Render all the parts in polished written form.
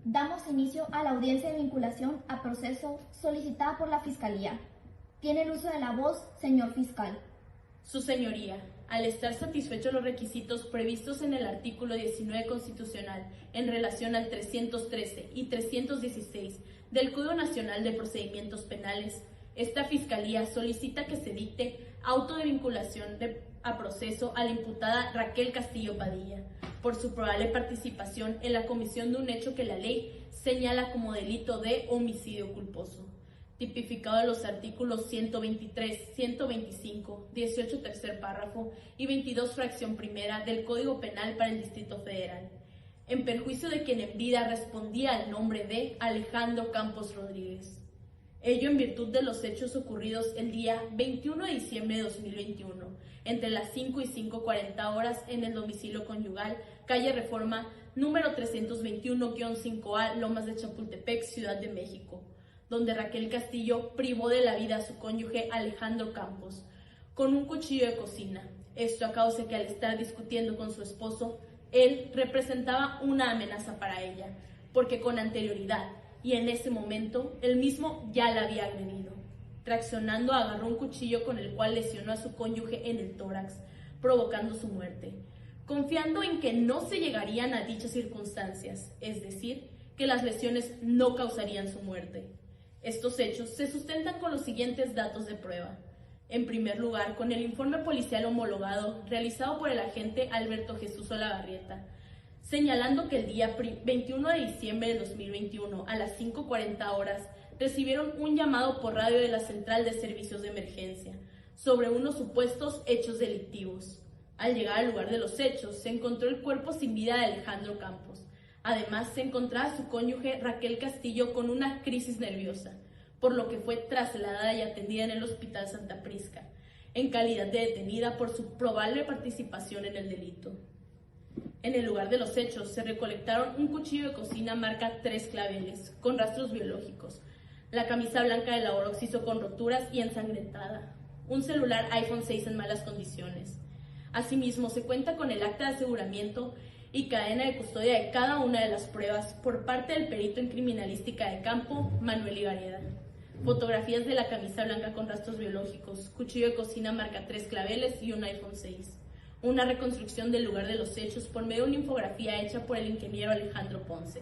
Damos inicio a la audiencia de vinculación a proceso solicitada por la Fiscalía. Tiene el uso de la voz, señor fiscal. Su señoría, al estar satisfechos los requisitos previstos en el artículo 19 constitucional en relación al 313 y 316 del Código Nacional de Procedimientos Penales, esta Fiscalía solicita que se dicte auto de vinculación a proceso a la imputada Raquel Castillo Padilla por su probable participación en la comisión de un hecho que la ley señala como delito de homicidio culposo, tipificado en los artículos 123, 125, 18 tercer párrafo y 22 fracción primera del Código Penal para el Distrito Federal, en perjuicio de quien en vida respondía al nombre de Alejandro Campos Rodríguez. Ello en virtud de los hechos ocurridos el día 21 de diciembre de 2021, entre las 5 y 5:40 horas en el domicilio conyugal, calle Reforma, número 321-5A, Lomas de Chapultepec, Ciudad de México, donde Raquel Castillo privó de la vida a su cónyuge Alejandro Campos con un cuchillo de cocina. Esto a causa de que al estar discutiendo con su esposo, él representaba una amenaza para ella, porque con anterioridad y en ese momento él mismo ya la había agredido. Reaccionando, agarró un cuchillo con el cual lesionó a su cónyuge en el tórax, provocando su muerte, confiando en que no se llegarían a dichas circunstancias, es decir, que las lesiones no causarían su muerte. Estos hechos se sustentan con los siguientes datos de prueba. En primer lugar, con el informe policial homologado realizado por el agente Alberto Jesús Olavarrieta, señalando que el día 21 de diciembre de 2021 a las 5:40 horas recibieron un llamado por radio de la Central de Servicios de Emergencia sobre unos supuestos hechos delictivos. Al llegar al lugar de los hechos, se encontró el cuerpo sin vida de Alejandro Campos. Además, se encontraba su cónyuge Raquel Castillo con una crisis nerviosa, por lo que fue trasladada y atendida en el Hospital Santa Prisca, en calidad de detenida por su probable participación en el delito. En el lugar de los hechos se recolectaron un cuchillo de cocina marca 3 claveles, con rastros biológicos, la camisa blanca de la Oroxiso con roturas y ensangrentada, un celular iPhone 6 en malas condiciones. Asimismo, se cuenta con el acta de aseguramiento y cadena de custodia de cada una de las pruebas por parte del perito en criminalística de campo, Manuel Igareda. Fotografías de la camisa blanca con rastros biológicos, cuchillo de cocina marca 3 claveles y un iPhone 6. Una reconstrucción del lugar de los hechos por medio de una infografía hecha por el ingeniero Alejandro Ponce.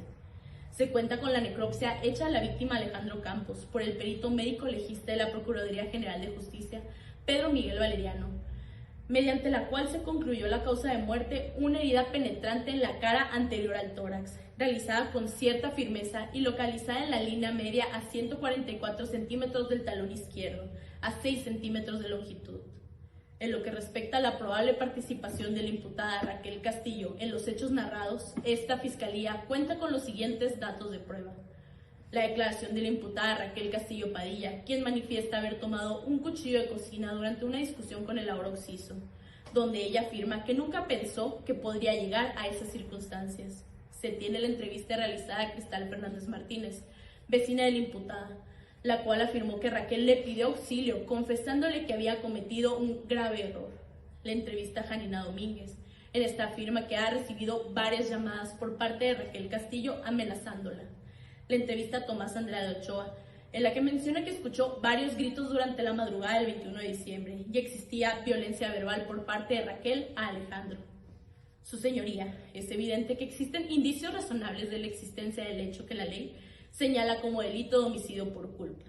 Se cuenta con la necropsia hecha a la víctima Alejandro Campos por el perito médico legista de la Procuraduría General de Justicia, Pedro Miguel Valeriano, mediante la cual se concluyó la causa de muerte, una herida penetrante en la cara anterior al tórax, realizada con cierta firmeza y localizada en la línea media a 144 centímetros del talón izquierdo, a 6 centímetros de longitud. En lo que respecta a la probable participación de la imputada Raquel Castillo en los hechos narrados, esta Fiscalía cuenta con los siguientes datos de prueba. La declaración de la imputada Raquel Castillo Padilla, quien manifiesta haber tomado un cuchillo de cocina durante una discusión con el Oroxiso, donde ella afirma que nunca pensó que podría llegar a esas circunstancias. Se tiene la entrevista realizada a Cristal Fernández Martínez, vecina de la imputada, la cual afirmó que Raquel le pidió auxilio, confesándole que había cometido un grave error. La entrevista a Janina Domínguez. En esta afirma que ha recibido varias llamadas por parte de Raquel Castillo amenazándola. La entrevista a Tomás Andrade Ochoa, en la que menciona que escuchó varios gritos durante la madrugada del 21 de diciembre y existía violencia verbal por parte de Raquel a Alejandro. Su señoría, es evidente que existen indicios razonables de la existencia del hecho que la ley señala como delito de homicidio por culpa,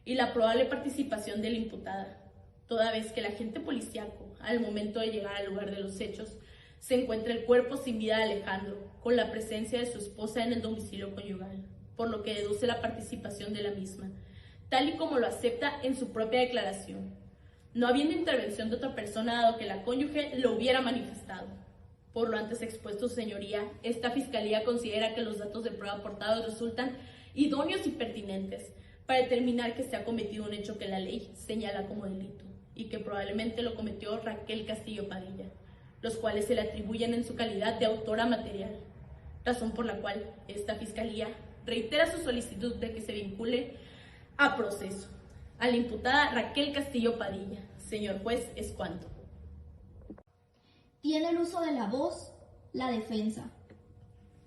y la probable participación de la imputada, toda vez que el agente policíaco, al momento de llegar al lugar de los hechos, se encuentra el cuerpo sin vida de Alejandro, con la presencia de su esposa en el domicilio conyugal, por lo que deduce la participación de la misma, tal y como lo acepta en su propia declaración, no habiendo intervención de otra persona dado que la cónyuge lo hubiera manifestado. Por lo antes expuesto, señoría, esta Fiscalía considera que los datos de prueba aportados resultan idóneos y pertinentes para determinar que se ha cometido un hecho que la ley señala como delito y que probablemente lo cometió Raquel Castillo Padilla, los cuales se le atribuyen en su calidad de autora material, razón por la cual esta Fiscalía reitera su solicitud de que se vincule a proceso a la imputada Raquel Castillo Padilla. Señor juez, es cuanto. Tiene el uso de la voz, la defensa.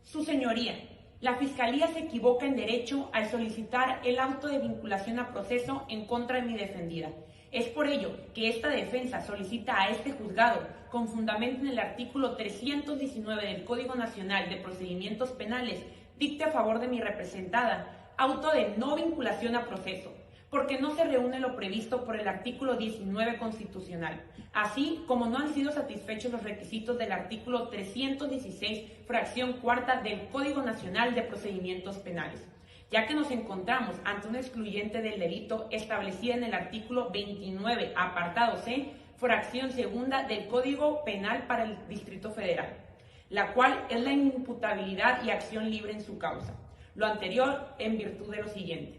Su señoría, La Fiscalía se equivoca en derecho al solicitar el auto de vinculación a proceso en contra de mi defendida. Es por ello que esta defensa solicita a este juzgado, con fundamento en el artículo 319 del Código Nacional de Procedimientos Penales, dicte a favor de mi representada auto de no vinculación a proceso, porque no se reúne lo previsto por el artículo 19 constitucional, así como no han sido satisfechos los requisitos del artículo 316, fracción cuarta del Código Nacional de Procedimientos Penales, ya que nos encontramos ante una excluyente del delito establecida en el artículo 29, apartado C, fracción segunda del Código Penal para el Distrito Federal, la cual es la inimputabilidad y acción libre en su causa. Lo anterior en virtud de lo siguiente.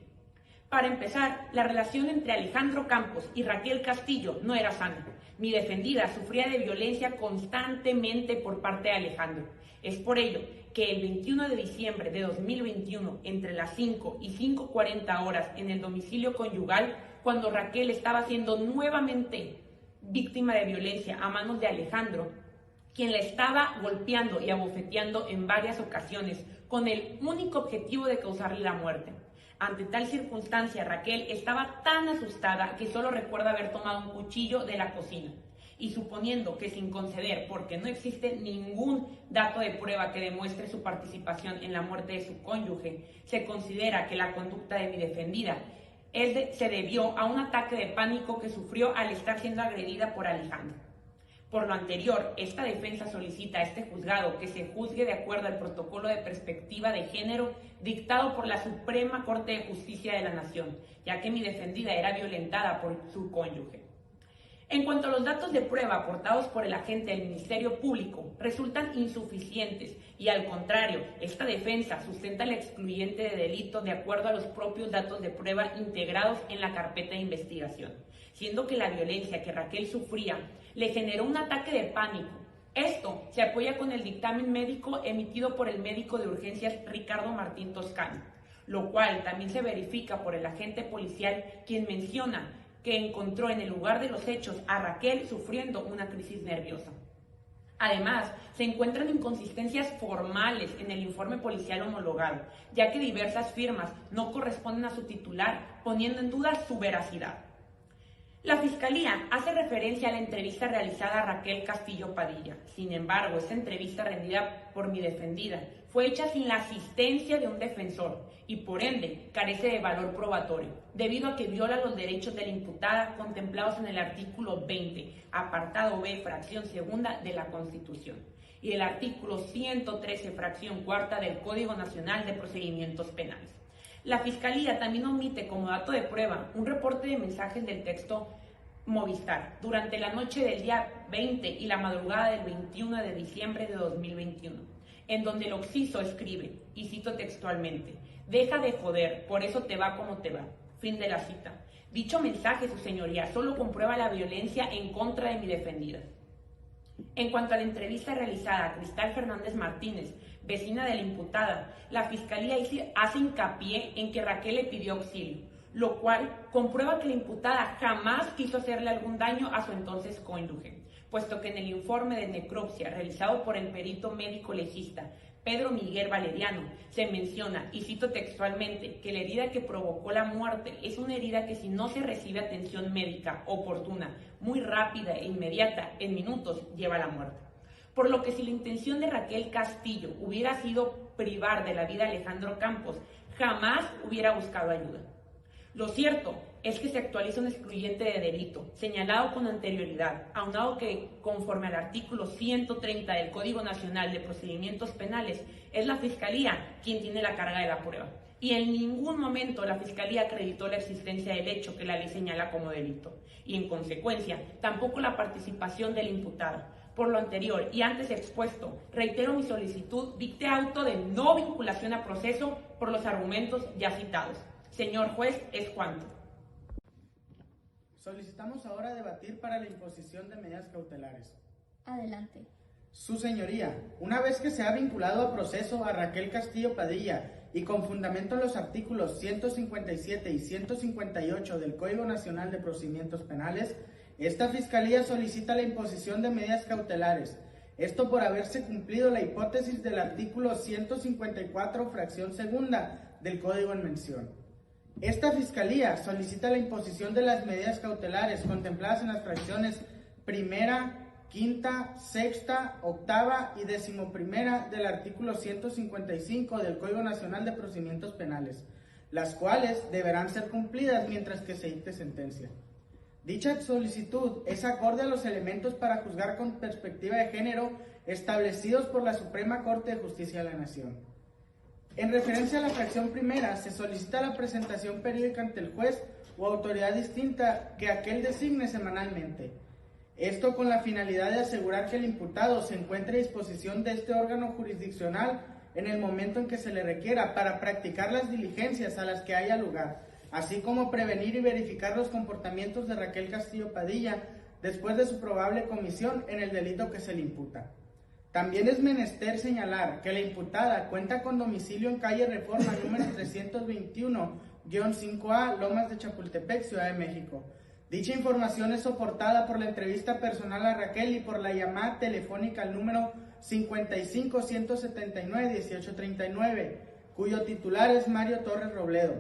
Para empezar, la relación entre Alejandro Campos y Raquel Castillo no era sana. Mi defendida sufría de violencia constantemente por parte de Alejandro. Es por ello que el 21 de diciembre de 2021, entre las 5 y 5:40 horas en el domicilio conyugal, cuando Raquel estaba siendo nuevamente víctima de violencia a manos de Alejandro, quien la estaba golpeando y abofeteando en varias ocasiones con el único objetivo de causarle la muerte. Ante tal circunstancia, Raquel estaba tan asustada que solo recuerda haber tomado un cuchillo de la cocina. Y suponiendo que sin conceder, porque no existe ningún dato de prueba que demuestre su participación en la muerte de su cónyuge, se considera que la conducta de mi defendida se debió a un ataque de pánico que sufrió al estar siendo agredida por Alejandro. Por lo anterior, esta defensa solicita a este juzgado que se juzgue de acuerdo al protocolo de perspectiva de género dictado por la Suprema Corte de Justicia de la Nación, ya que mi defendida era violentada por su cónyuge. En cuanto a los datos de prueba aportados por el agente del Ministerio Público, resultan insuficientes y, al contrario, esta defensa sustenta el excluyente de delito de acuerdo a los propios datos de prueba integrados en la carpeta de investigación, siendo que la violencia que Raquel sufría le generó un ataque de pánico. Esto se apoya con el dictamen médico emitido por el médico de urgencias Ricardo Martín Toscano, lo cual también se verifica por el agente policial, quien menciona que encontró en el lugar de los hechos a Raquel sufriendo una crisis nerviosa. Además, se encuentran inconsistencias formales en el informe policial homologado, ya que diversas firmas no corresponden a su titular, poniendo en duda su veracidad. La Fiscalía hace referencia a la entrevista realizada a Raquel Castillo Padilla. Sin embargo, esta entrevista rendida por mi defendida fue hecha sin la asistencia de un defensor y por ende carece de valor probatorio, debido a que viola los derechos de la imputada contemplados en el artículo 20, apartado B, fracción segunda de la Constitución, y el artículo 113, fracción cuarta del Código Nacional de Procedimientos Penales. La Fiscalía también omite como dato de prueba un reporte de mensajes del texto Movistar durante la noche del día 20 y la madrugada del 21 de diciembre de 2021, en donde el occiso escribe, y cito textualmente: "Deja de joder, por eso te va como te va". Fin de la cita. Dicho mensaje, su señoría, solo comprueba la violencia en contra de mi defendida. En cuanto a la entrevista realizada a Cristal Fernández Martínez, vecina de la imputada, la Fiscalía hace hincapié en que Raquel le pidió auxilio, lo cual comprueba que la imputada jamás quiso hacerle algún daño a su entonces cónyuge, puesto que en el informe de necropsia realizado por el perito médico legista Pedro Miguel Valeriano se menciona, y cito textualmente, que la herida que provocó la muerte es una herida que, si no se recibe atención médica oportuna, muy rápida e inmediata, en minutos lleva a la muerte. Por lo que si la intención de Raquel Castillo hubiera sido privar de la vida a Alejandro Campos, jamás hubiera buscado ayuda. Lo cierto es que se actualiza un excluyente de delito, señalado con anterioridad, aunado que, conforme al artículo 130 del Código Nacional de Procedimientos Penales, es la Fiscalía quien tiene la carga de la prueba. Y en ningún momento la Fiscalía acreditó la existencia del hecho que la ley señala como delito. Y en consecuencia, tampoco la participación de la imputada. Por lo anterior y antes expuesto, reitero mi solicitud dicte auto de no vinculación a proceso por los argumentos ya citados. Señor juez, es cuanto. Solicitamos ahora debatir para la imposición de medidas cautelares. Adelante. Su señoría, una vez que se ha vinculado a proceso a Raquel Castillo Padilla y con fundamento en los artículos 157 y 158 del Código Nacional de Procedimientos Penales, esta Fiscalía solicita la imposición de medidas cautelares, Esto por haberse cumplido la hipótesis del artículo 154, fracción segunda del Código en mención. Esta Fiscalía solicita la imposición de las medidas cautelares contempladas en las fracciones primera, quinta, sexta, octava y 11ª del artículo 155 del Código Nacional de Procedimientos Penales, las cuales deberán ser cumplidas mientras que se dicte sentencia. Dicha solicitud es acorde a los elementos para juzgar con perspectiva de género establecidos por la Suprema Corte de Justicia de la Nación. En referencia a la fracción primera, se solicita la presentación periódica ante el juez o autoridad distinta que aquel designe semanalmente. Esto con la finalidad de asegurar que el imputado se encuentre a disposición de este órgano jurisdiccional en el momento en que se le requiera para practicar las diligencias a las que haya lugar, así como prevenir y verificar los comportamientos de Raquel Castillo Padilla después de su probable comisión en el delito que se le imputa. También es menester señalar que la imputada cuenta con domicilio en calle Reforma número 321-5A, Lomas de Chapultepec, Ciudad de México. Dicha información es soportada por la entrevista personal a Raquel y por la llamada telefónica al número 55-179-1839, cuyo titular es Mario Torres Robledo,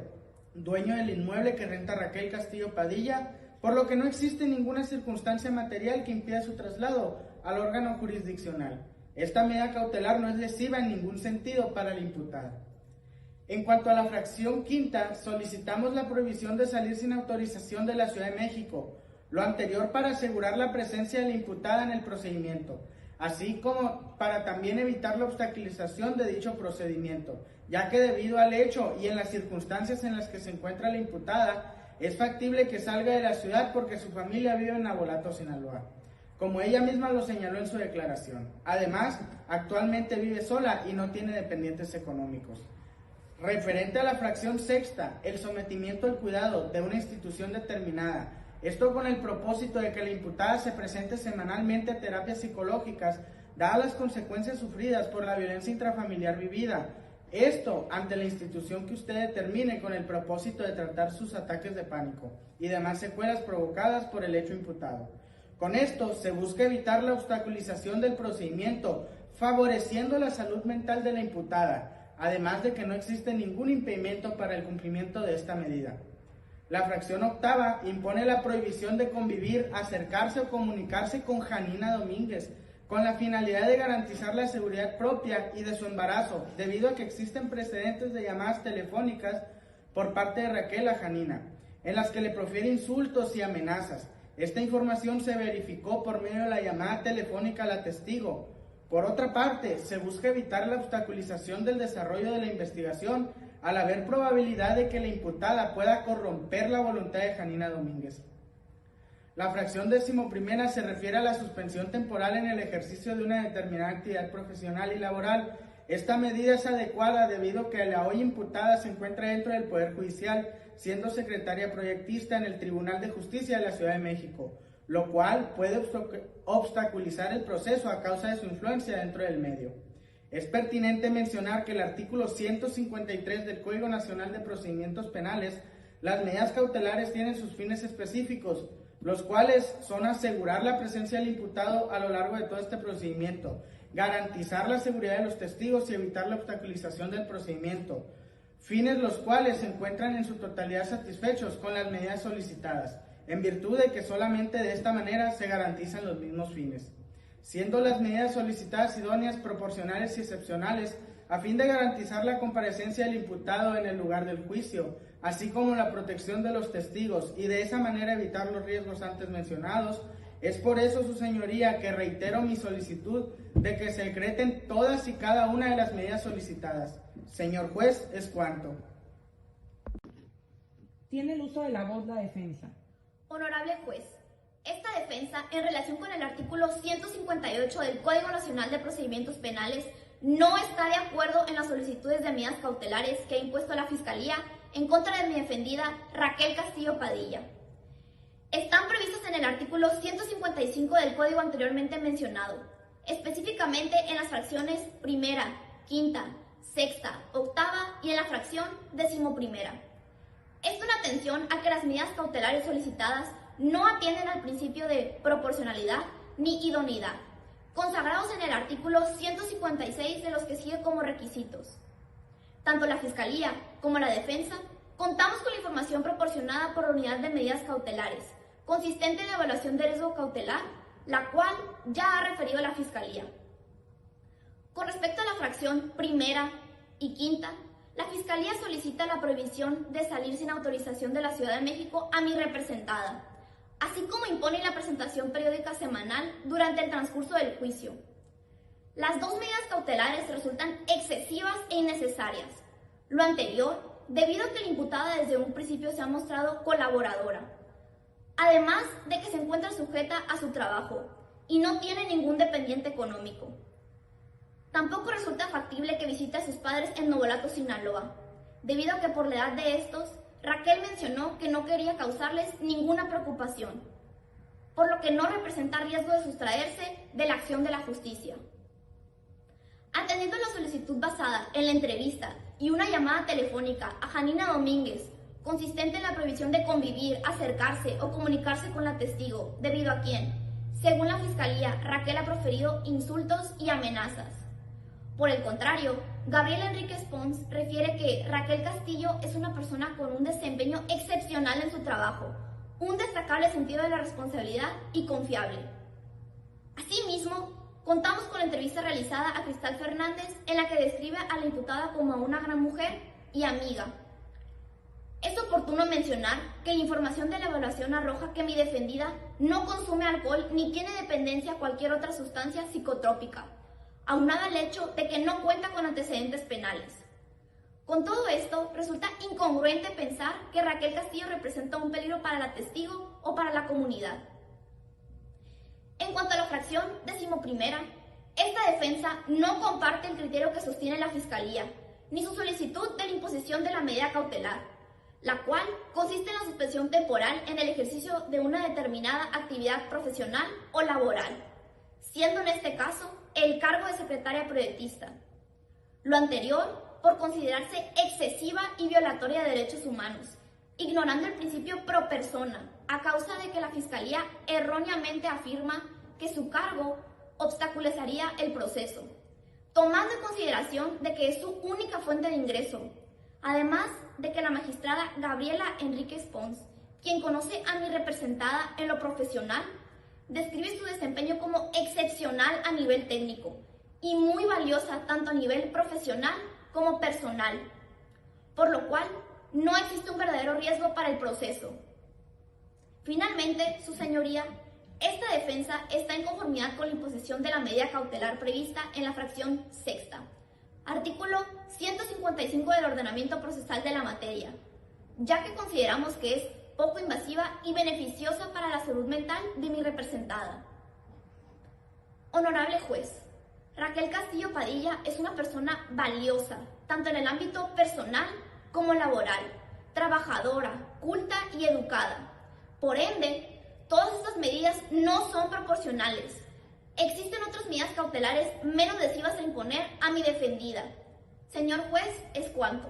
dueño del inmueble que renta Raquel Castillo Padilla, por lo que no existe ninguna circunstancia material que impida su traslado al órgano jurisdiccional. Esta medida cautelar no es lesiva en ningún sentido para la imputada. En cuanto a la fracción quinta, solicitamos la prohibición de salir sin autorización de la Ciudad de México, lo anterior para asegurar la presencia de la imputada en el procedimiento, así como para también evitar la obstaculización de dicho procedimiento, ya que debido al hecho y en las circunstancias en las que se encuentra la imputada, es factible que salga de la ciudad porque su familia vive en Navolato, Sinaloa, como ella misma lo señaló en su declaración. Además, actualmente vive sola y no tiene dependientes económicos. Referente a la fracción sexta, el sometimiento al cuidado de una institución determinada, esto con el propósito de que la imputada se presente semanalmente a terapias psicológicas, dadas las consecuencias sufridas por la violencia intrafamiliar vivida, esto ante la institución que usted determine con el propósito de tratar sus ataques de pánico y demás secuelas provocadas por el hecho imputado. Con esto se busca evitar la obstaculización del procedimiento, favoreciendo la salud mental de la imputada, además de que no existe ningún impedimento para el cumplimiento de esta medida. La fracción octava impone la prohibición de convivir, acercarse o comunicarse con Janina Domínguez, con la finalidad de garantizar la seguridad propia y de su embarazo, debido a que existen precedentes de llamadas telefónicas por parte de Raquel a Janina, en las que le profiere insultos y amenazas. Esta información se verificó por medio de la llamada telefónica a la testigo. Por otra parte, se busca evitar la obstaculización del desarrollo de la investigación al haber probabilidad de que la imputada pueda corromper la voluntad de Janina Domínguez. La fracción 11ª se refiere a la suspensión temporal en el ejercicio de una determinada actividad profesional y laboral. Esta medida es adecuada debido a que la hoy imputada se encuentra dentro del Poder Judicial, siendo secretaria proyectista en el Tribunal de Justicia de la Ciudad de México, lo cual puede obstaculizar el proceso a causa de su influencia dentro del medio. Es pertinente mencionar que el artículo 153 del Código Nacional de Procedimientos Penales, las medidas cautelares tienen sus fines específicos, los cuales son asegurar la presencia del imputado a lo largo de todo este procedimiento, garantizar la seguridad de los testigos y evitar la obstaculización del procedimiento, fines los cuales se encuentran en su totalidad satisfechos con las medidas solicitadas, en virtud de que solamente de esta manera se garantizan los mismos fines, siendo las medidas solicitadas idóneas, proporcionales y excepcionales, a fin de garantizar la comparecencia del imputado en el lugar del juicio, así como la protección de los testigos, y de esa manera evitar los riesgos antes mencionados. Es por eso, su señoría, que reitero mi solicitud de que se decreten todas y cada una de las medidas solicitadas. Señor juez, es cuanto. Tiene el uso de la voz la defensa. Honorable juez, esta defensa, en relación con el artículo 158 del Código Nacional de Procedimientos Penales, no está de acuerdo en las solicitudes de medidas cautelares que ha impuesto la Fiscalía en contra de mi defendida Raquel Castillo Padilla. Están previstas en el artículo 155 del Código anteriormente mencionado, específicamente en las fracciones primera, quinta, sexta, octava y en la fracción 11ª. Esto en atención a que las medidas cautelares solicitadas no atienden al principio de proporcionalidad ni idoneidad, consagrados en el artículo 156 de los que sigue como requisitos. Tanto la Fiscalía como la Defensa contamos con la información proporcionada por la Unidad de Medidas Cautelares, consistente en la evaluación de riesgo cautelar, la cual ya ha referido la Fiscalía. Con respecto a la fracción primera y quinta, la Fiscalía solicita la prohibición de salir sin autorización de la Ciudad de México a mi representada, así como impone la presentación periódica semanal durante el transcurso del juicio. Las dos medidas cautelares resultan excesivas e innecesarias. Lo anterior, debido a que la imputada desde un principio se ha mostrado colaboradora, además de que se encuentra sujeta a su trabajo y no tiene ningún dependiente económico. Tampoco resulta factible que visite a sus padres en Novolato, Sinaloa, debido a que por la edad de estos, Raquel mencionó que no quería causarles ninguna preocupación, por lo que no representa riesgo de sustraerse de la acción de la justicia. Atendiendo la solicitud basada en la entrevista y una llamada telefónica a Janina Domínguez, consistente en la prohibición de convivir, acercarse o comunicarse con la testigo, debido a quien, según la Fiscalía, Raquel ha proferido insultos y amenazas. Por el contrario, Gabriela Enríquez Pons refiere que Raquel Castillo es una persona con un desempeño excepcional en su trabajo, un destacable sentido de la responsabilidad y confiable. Asimismo, contamos con la entrevista realizada a Cristal Fernández, en la que describe a la imputada como una gran mujer y amiga. Es oportuno mencionar que la información de la evaluación arroja que mi defendida no consume alcohol ni tiene dependencia a cualquier otra sustancia psicotrópica, aunado al hecho de que no cuenta con antecedentes penales. Con todo esto, resulta incongruente pensar que Raquel Castillo representa un peligro para la testigo o para la comunidad. En cuanto a la fracción 11ª, esta defensa no comparte el criterio que sostiene la Fiscalía, ni su solicitud de la imposición de la medida cautelar, la cual consiste en la suspensión temporal en el ejercicio de una determinada actividad profesional o laboral, siendo en este caso el cargo de secretaria proyectista. Lo anterior por considerarse excesiva y violatoria de derechos humanos, ignorando el principio pro persona, a causa de que la Fiscalía erróneamente afirma que su cargo obstaculizaría el proceso, tomando en consideración de que es su única fuente de ingreso, además de que la magistrada Gabriela Enríquez Pons, quien conoce a mi representada en lo profesional, describe su desempeño como excepcional a nivel técnico y muy valiosa tanto a nivel profesional como personal, por lo cual no existe un verdadero riesgo para el proceso. Finalmente, su señoría, esta defensa está en conformidad con la imposición de la medida cautelar prevista en la fracción 6ª, artículo 155 del ordenamiento procesal de la materia, ya que consideramos que es poco invasiva y beneficiosa para la salud mental de mi representada. Honorable juez, Raquel Castillo Padilla es una persona valiosa, tanto en el ámbito personal como laboral, trabajadora, culta y educada. Por ende, todas estas medidas no son proporcionales. Existen otras medidas cautelares menos lesivas a imponer a mi defendida. Señor juez, es cuanto.